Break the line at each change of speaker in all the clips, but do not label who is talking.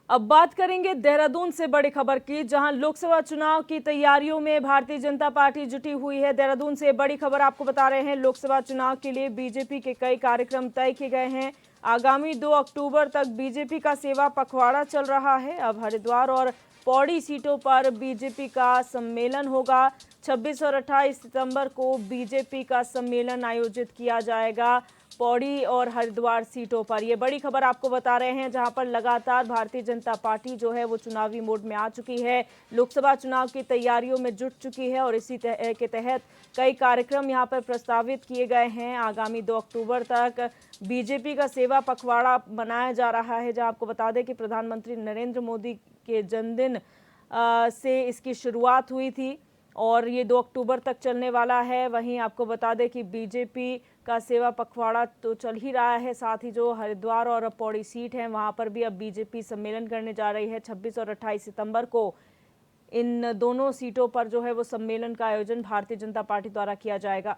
अब बात करेंगे देहरादून से बड़ी खबर की, जहां लोकसभा चुनाव की तैयारियों में भारतीय जनता पार्टी जुटी हुई है। देहरादून से बड़ी खबर आपको बता रहे हैं, लोकसभा चुनाव के लिए बीजेपी के कई कार्यक्रम तय किए गए हैं। आगामी 2 अक्टूबर तक बीजेपी का सेवा पखवाड़ा चल रहा है। अब हरिद्वार और पौड़ी सीटों पर बीजेपी का सम्मेलन होगा। 26 और 28 सितंबर को बीजेपी का सम्मेलन आयोजित किया जाएगा पौड़ी और हरिद्वार सीटों पर। ये बड़ी खबर आपको बता रहे हैं, जहां पर लगातार भारतीय जनता पार्टी जो है वो चुनावी मोड में आ चुकी है, लोकसभा चुनाव की तैयारियों में जुट चुकी है और इसी के तहत कई कार्यक्रम यहां पर प्रस्तावित किए गए हैं। आगामी 2 अक्टूबर तक बीजेपी का सेवा पखवाड़ा मनाया जा रहा है, जहां आपको बता दें कि प्रधानमंत्री नरेंद्र मोदी के जन्मदिन से इसकी शुरुआत हुई थी और ये 2 अक्टूबर तक चलने वाला है। वहीं आपको बता दें कि बीजेपी का सेवा पखवाड़ा तो चल ही रहा है, साथ ही जो हरिद्वार और पौड़ी सीट है वहां पर भी अब बीजेपी सम्मेलन करने जा रही है। 26 और 28 सितंबर को इन दोनों सीटों पर जो है वो सम्मेलन का आयोजन भारतीय जनता पार्टी द्वारा किया जाएगा।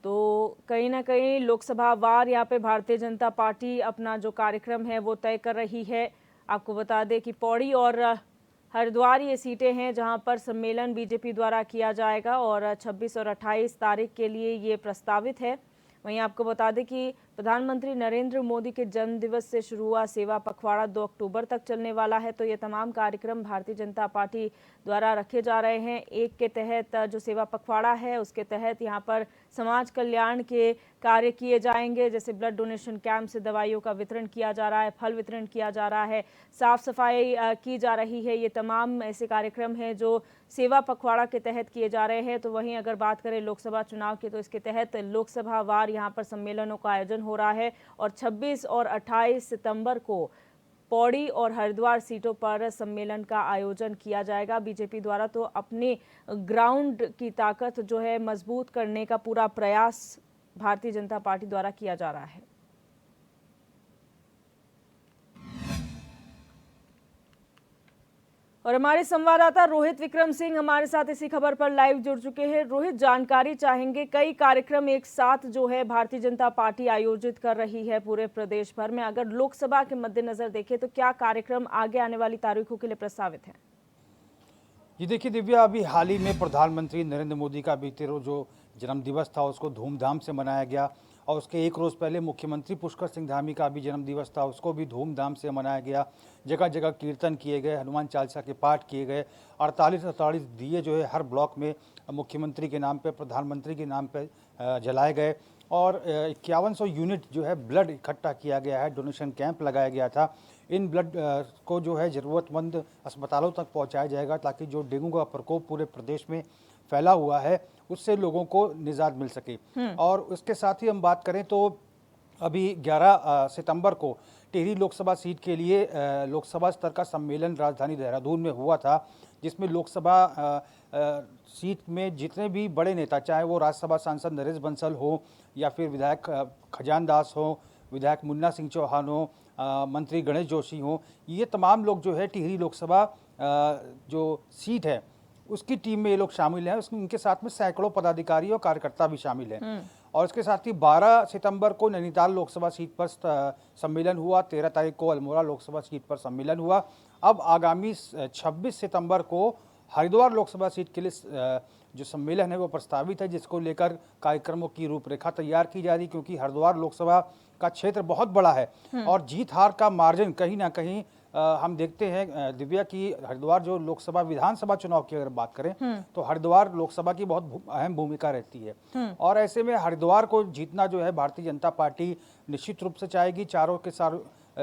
तो कहीं ना कहीं लोकसभा वार यहाँ पे भारतीय जनता पार्टी अपना जो कार्यक्रम है वो तय कर रही है। आपको बता दें कि पौड़ी और हरिद्वार ये सीटें हैं जहां पर सम्मेलन बीजेपी द्वारा किया जाएगा और 26 और 28 तारीख के लिए ये प्रस्तावित है। वहीं आपको बता दें कि प्रधानमंत्री नरेंद्र मोदी के जन्मदिवस से शुरू हुआ सेवा पखवाड़ा 2 अक्टूबर तक चलने वाला है। तो ये तमाम कार्यक्रम भारतीय जनता पार्टी द्वारा रखे जा रहे हैं। एक के तहत जो सेवा पखवाड़ा है उसके तहत यहाँ पर समाज कल्याण के कार्य किए जाएंगे, जैसे ब्लड डोनेशन कैंप से दवाइयों का वितरण किया जा रहा है, फल वितरण किया जा रहा है, साफ सफाई की जा रही है। ये तमाम ऐसे कार्यक्रम हैं जो सेवा पखवाड़ा के तहत किए जा रहे हैं। तो वहीं अगर बात करें लोकसभा चुनाव की, तो इसके तहत लोकसभा वार यहाँ पर सम्मेलनों का आयोजन हो रहा है और 26 और 28 सितंबर को पौड़ी और हरिद्वार सीटों पर सम्मेलन का आयोजन किया जाएगा बीजेपी द्वारा। तो अपने ग्राउंड की ताकत जो है मजबूत करने का पूरा प्रयास भारतीय जनता पार्टी द्वारा किया जा रहा है। और हमारे संवाददाता रोहित विक्रम सिंह हमारे साथ इसी खबर पर लाइव जुड़ चुके हैं। रोहित, जानकारी चाहेंगे, कई कार्यक्रम एक साथ जो है भारतीय जनता पार्टी आयोजित कर रही है पूरे प्रदेश भर में। अगर लोकसभा के मद्देनजर देखें तो क्या कार्यक्रम आगे आने वाली तारीखों के लिए प्रस्तावित हैं?
जी देखिए दिव्या, अभी हाल ही में प्रधानमंत्री नरेंद्र मोदी का बीते रोज जो जन्मदिवस था उसको धूमधाम से मनाया गया और उसके एक रोज़ पहले मुख्यमंत्री पुष्कर सिंह धामी का भी जन्मदिवस था, उसको भी धूमधाम से मनाया गया। जगह जगह कीर्तन किए गए, हनुमान चालीसा के पाठ किए गए, 48 दिए जो है हर ब्लॉक में मुख्यमंत्री के नाम पे, प्रधानमंत्री के नाम पे जलाए गए और 5100 यूनिट जो है ब्लड इकट्ठा किया गया है, डोनेशन कैंप लगाया गया था। इन ब्लड को जो है ज़रूरतमंद अस्पतालों तक पहुंचाया जाएगा ताकि जो डेंगू का प्रकोप पूरे प्रदेश में फैला हुआ है उससे लोगों को निजात मिल सके। और उसके साथ ही हम बात करें तो अभी 11 सितंबर को टिहरी लोकसभा सीट के लिए लोकसभा स्तर का सम्मेलन राजधानी देहरादून में हुआ था, जिसमें लोकसभा सीट में जितने भी बड़े नेता, चाहे वो राज्यसभा सांसद नरेश बंसल हो या फिर विधायक खजान दास हो, विधायक मुन्ना सिंह चौहान हो, मंत्री गणेश जोशी हो, ये तमाम लोग जो है टिहरी लोकसभा जो सीट है उसकी टीम में ये लोग शामिल हैं। उनके साथ में सैकड़ों पदाधिकारी और कार्यकर्ता भी शामिल हैं। और इसके साथ ही 12 सितंबर को नैनीताल लोकसभा सीट पर सम्मेलन हुआ, 13 तारीख को अल्मोड़ा लोकसभा सीट पर सम्मेलन हुआ। अब आगामी 26 सितंबर को हरिद्वार लोकसभा सीट के लिए जो सम्मेलन है वो प्रस्तावित है, जिसको लेकर कार्यक्रमों की रूपरेखा तैयार की जा रही, क्योंकि हरिद्वार लोकसभा का क्षेत्र बहुत बड़ा है और जीत हार का मार्जिन कहीं ना कहीं हम देखते हैं दिव्या की हरिद्वार जो लोकसभा विधानसभा चुनाव की अगर बात करें तो हरिद्वार लोकसभा की बहुत अहम भूमिका रहती है और ऐसे में हरिद्वार को जीतना जो है भारतीय जनता पार्टी निश्चित रूप से चाहेगी। चारों के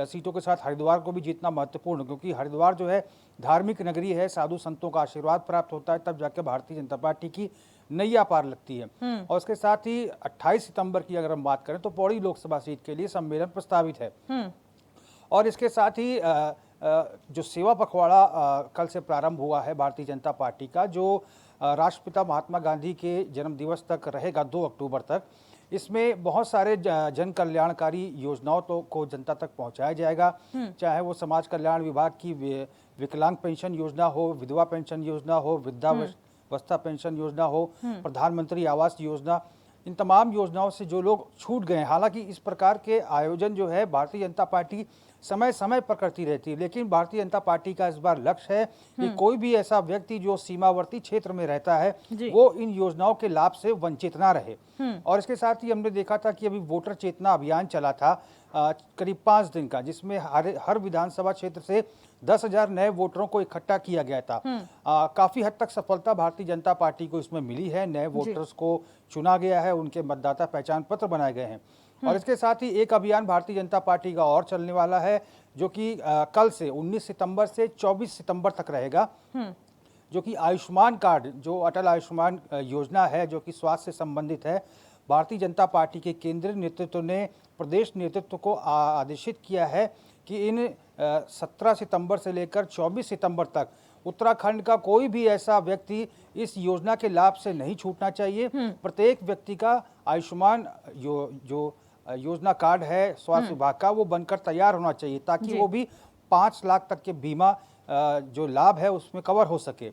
सीटों के साथ हरिद्वार को भी जीतना महत्वपूर्ण, क्योंकि हरिद्वार जो है धार्मिक नगरी है, साधु संतों का आशीर्वाद प्राप्त होता है, तब जाके भारतीय जनता पार्टी की नैया पार लगती है। और उसके साथ ही 28 सितंबर की अगर हम बात करें तो पौड़ी लोकसभा सीट के लिए सम्मेलन प्रस्तावित है। और इसके साथ ही जो सेवा पखवाड़ा कल से प्रारंभ हुआ है भारतीय जनता पार्टी का, जो राष्ट्रपिता महात्मा गांधी के जन्मदिवस तक रहेगा 2 अक्टूबर तक, इसमें बहुत सारे जन कल्याणकारी योजनाओं को जनता तक पहुंचाया जाएगा, चाहे वो समाज कल्याण विभाग की विकलांग पेंशन योजना हो, विधवा पेंशन योजना हो, वृद्धावस्था पेंशन योजना हो, प्रधानमंत्री आवास योजना, इन तमाम योजनाओं से जो लोग छूट गए हैं। हालांकि इस प्रकार के आयोजन जो है भारतीय जनता पार्टी समय समय पर करती रहती है, लेकिन भारतीय जनता पार्टी का इस बार लक्ष्य है कि कोई भी ऐसा व्यक्ति जो सीमावर्ती क्षेत्र में रहता है वो इन योजनाओं के लाभ से वंचित ना रहे। और इसके साथ ही हमने देखा था कि अभी वोटर चेतना अभियान चला था करीब 5 दिन का, जिसमें हर विधानसभा क्षेत्र से 10,000 नए वोटरों को इकट्ठा किया गया था। काफी हद तक सफलता भारतीय जनता पार्टी को इसमें मिली है। नए वोटर्स को चुना गया है, उनके मतदाता पहचान पत्र बनाए गए हैं। और इसके साथ ही एक अभियान भारतीय जनता पार्टी का और चलने वाला है, जो कि कल से 19 सितंबर से 24 सितंबर तक रहेगा, जो कि आयुष्मान कार्ड, जो अटल आयुष्मान योजना है, जो कि स्वास्थ्य से संबंधित है। भारतीय जनता पार्टी के केंद्रीय नेतृत्व ने प्रदेश नेतृत्व को आदेशित किया है कि इन 17 सितंबर से लेकर 24 सितंबर तक उत्तराखंड का कोई भी ऐसा व्यक्ति इस योजना के लाभ से नहीं छूटना चाहिए। प्रत्येक व्यक्ति का आयुष्मान जो योजना कार्ड है स्वास्थ्य विभाग का, वो बनकर तैयार होना चाहिए, ताकि वो भी 5 लाख तक के बीमा जो लाभ है उसमें कवर हो सके।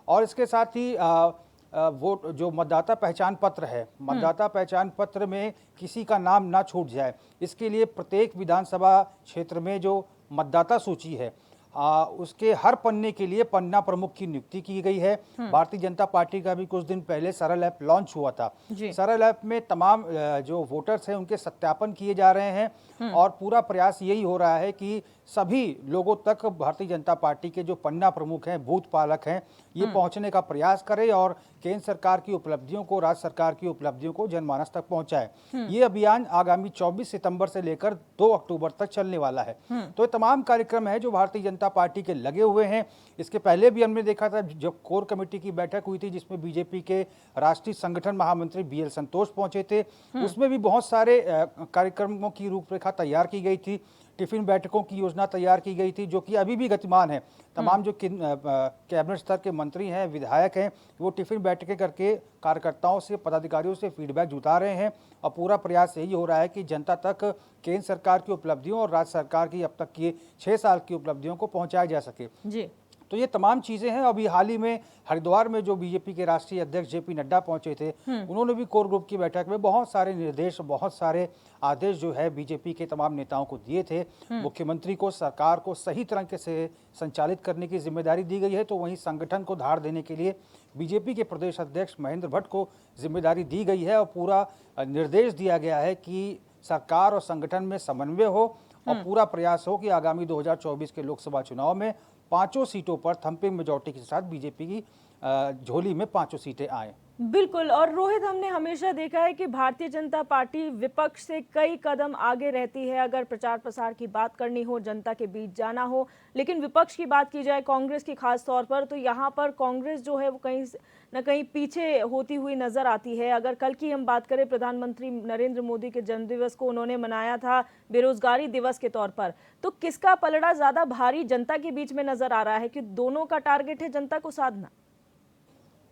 और इसके साथ ही वोट जो मतदाता पहचान पत्र है, मतदाता पहचान पत्र में किसी का नाम ना छूट जाए, इसके लिए प्रत्येक विधानसभा क्षेत्र में जो मतदाता सूची है उसके हर पन्ने के लिए पन्ना प्रमुख की नियुक्ति की गई है। भारतीय जनता पार्टी का भी कुछ दिन पहले सरल ऐप लॉन्च हुआ था। सरल ऐप में तमाम जो वोटर्स हैं उनके सत्यापन किए जा रहे हैं और पूरा प्रयास यही हो रहा है कि सभी लोगों तक भारतीय जनता पार्टी के जो पन्ना प्रमुख हैं, बूथ पालक हैं, ये पहुंचने का प्रयास करें और केंद्र सरकार की उपलब्धियों को, राज्य सरकार की उपलब्धियों को जनमानस तक पहुंचाए। ये अभियान आगामी 24 सितंबर से लेकर 2 अक्टूबर तक चलने वाला है। तो ये तमाम कार्यक्रम है जो भारतीय जनता पार्टी के लगे हुए हैं। इसके पहले भी हमने देखा था जब कोर कमेटी की बैठक हुई थी, जिसमें बीजेपी के राष्ट्रीय संगठन महामंत्री BL संतोष पहुंचे थे, उसमें भी बहुत सारे कार्यक्रमों की रूपरेखा तैयार की गई थी। टिफिन बैठकों की योजना तैयार की गई थी, जो कि अभी भी गतिमान है। तमाम जो कैबिनेट स्तर के मंत्री हैं, विधायक हैं, वो टिफिन बैठकें करके कार्यकर्ताओं से, पदाधिकारियों से फीडबैक जुटा रहे हैं और पूरा प्रयास यही हो रहा है कि जनता तक केंद्र सरकार की उपलब्धियों और राज्य सरकार की अब तक की 6 साल की उपलब्धियों को पहुंचाया जा सके। जी। तो ये तमाम चीजें हैं। अभी हाल ही में हरिद्वार में जो बीजेपी के राष्ट्रीय अध्यक्ष JP नड्डा पहुंचे थे, उन्होंने भी कोर ग्रुप की बैठक में बहुत सारे निर्देश, बहुत सारे आदेश जो है बीजेपी के तमाम नेताओं को दिए थे। मुख्यमंत्री को, सरकार को सही तरीके से संचालित करने की जिम्मेदारी दी गई है, तो वहीं संगठन को धार देने के लिए बीजेपी के प्रदेश अध्यक्ष महेंद्र भट्ट को जिम्मेदारी दी गई है और पूरा निर्देश दिया गया है कि सरकार और संगठन में समन्वय हो और पूरा प्रयास हो कि आगामी 2024 के लोकसभा चुनाव में 5 सीटों पर थंपिंग मेजॉरिटी के साथ बीजेपी की झोली में 5 सीटें आए।
बिल्कुल। और रोहित, हमने हमेशा देखा है कि भारतीय जनता पार्टी विपक्ष से कई कदम आगे रहती है अगर प्रचार प्रसार की बात करनी हो, जनता के बीच जाना हो। लेकिन विपक्ष की बात की जाए, कांग्रेस की खास तौर पर, तो यहाँ पर कांग्रेस जो है वो कहीं न कहीं पीछे होती हुई नजर आती है। अगर कल की हम बात करें, प्रधानमंत्री नरेंद्र मोदी के जन्मदिवस को उन्होंने मनाया था बेरोजगारी दिवस के तौर पर, तो किसका पलड़ा ज्यादा भारी जनता के बीच में नजर आ रहा है कि दोनों का टारगेट है जनता को साधना?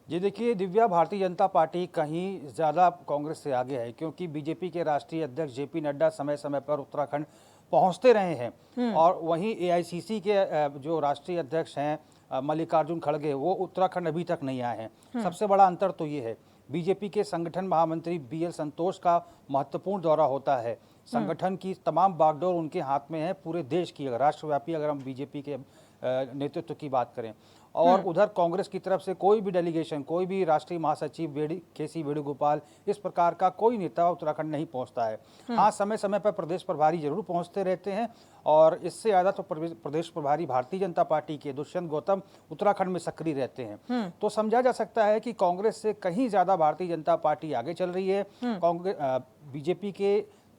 जी देखिए दिव्या, भारतीय जनता पार्टी कहीं ज़्यादा कांग्रेस से आगे है, क्योंकि बीजेपी के राष्ट्रीय अध्यक्ष JP नड्डा समय समय पर उत्तराखंड पहुंचते रहे हैं और वहीं AICC के जो राष्ट्रीय अध्यक्ष हैं मल्लिकार्जुन खड़गे, वो उत्तराखंड अभी तक नहीं आए हैं। सबसे बड़ा अंतर तो ये है, बीजेपी के संगठन महामंत्री BL संतोष का महत्वपूर्ण दौरा होता है। संगठन की तमाम बागडोर उनके हाथ में है, पूरे देश की, अगर राष्ट्रव्यापी अगर हम बीजेपी के नेतृत्व की बात करें। और उधर कांग्रेस की तरफ से कोई भी डेलीगेशन, कोई भी राष्ट्रीय महासचिव KC वेणुगोपाल, इस प्रकार का कोई नेता उत्तराखंड नहीं पहुंचता है। हाँ, समय समय पर प्रदेश प्रभारी जरूर पहुंचते रहते हैं और इससे ज़्यादा तो प्रदेश प्रभारी भारतीय जनता पार्टी के दुष्यंत गौतम उत्तराखंड में सक्रिय रहते हैं। तो समझा जा सकता है कि कांग्रेस से कहीं ज़्यादा भारतीय जनता पार्टी आगे चल रही है। बीजेपी के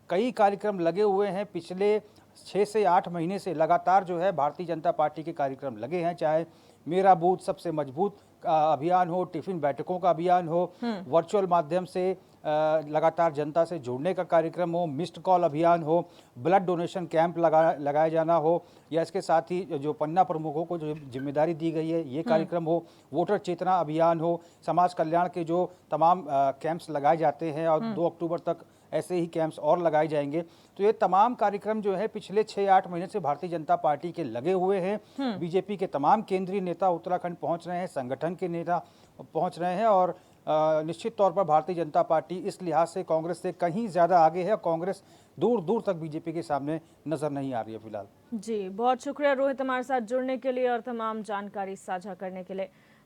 कई कार्यक्रम लगे हुए हैं, पिछले 6 से 8 महीने से लगातार जो है भारतीय जनता पार्टी के कार्यक्रम लगे हैं, चाहे मेरा बूथ सबसे मजबूत अभियान हो, टिफिन बैठकों का अभियान हो, वर्चुअल माध्यम से लगातार जनता से जुड़ने का कार्यक्रम हो, मिस्ड कॉल अभियान हो, ब्लड डोनेशन कैंप लगाया जाना हो, या इसके साथ ही जो पन्ना प्रमुखों को जो जिम्मेदारी दी गई है ये कार्यक्रम हो, वोटर चेतना अभियान हो, समाज कल्याण के जो तमाम कैंप्स लगाए जाते हैं और 2 अक्टूबर तक ऐसे ही कैंप्स और लगाए जाएंगे। तो ये तमाम कार्यक्रम जो है पिछले 6-8 महीने से भारतीय जनता पार्टी के लगे हुए हैं। बीजेपी के तमाम केंद्रीय नेता उत्तराखंड पहुंच रहे हैं, संगठन के नेता पहुंच रहे हैं और निश्चित तौर पर भारतीय जनता पार्टी इस लिहाज से कांग्रेस से कहीं ज़्यादा आगे है। कांग्रेस दूर दूर तक बीजेपी के सामने नजर नहीं आ रही है फिलहाल।
जी, बहुत शुक्रिया रोहित हमारे साथ जुड़ने के लिए और तमाम जानकारी साझा करने के लिए।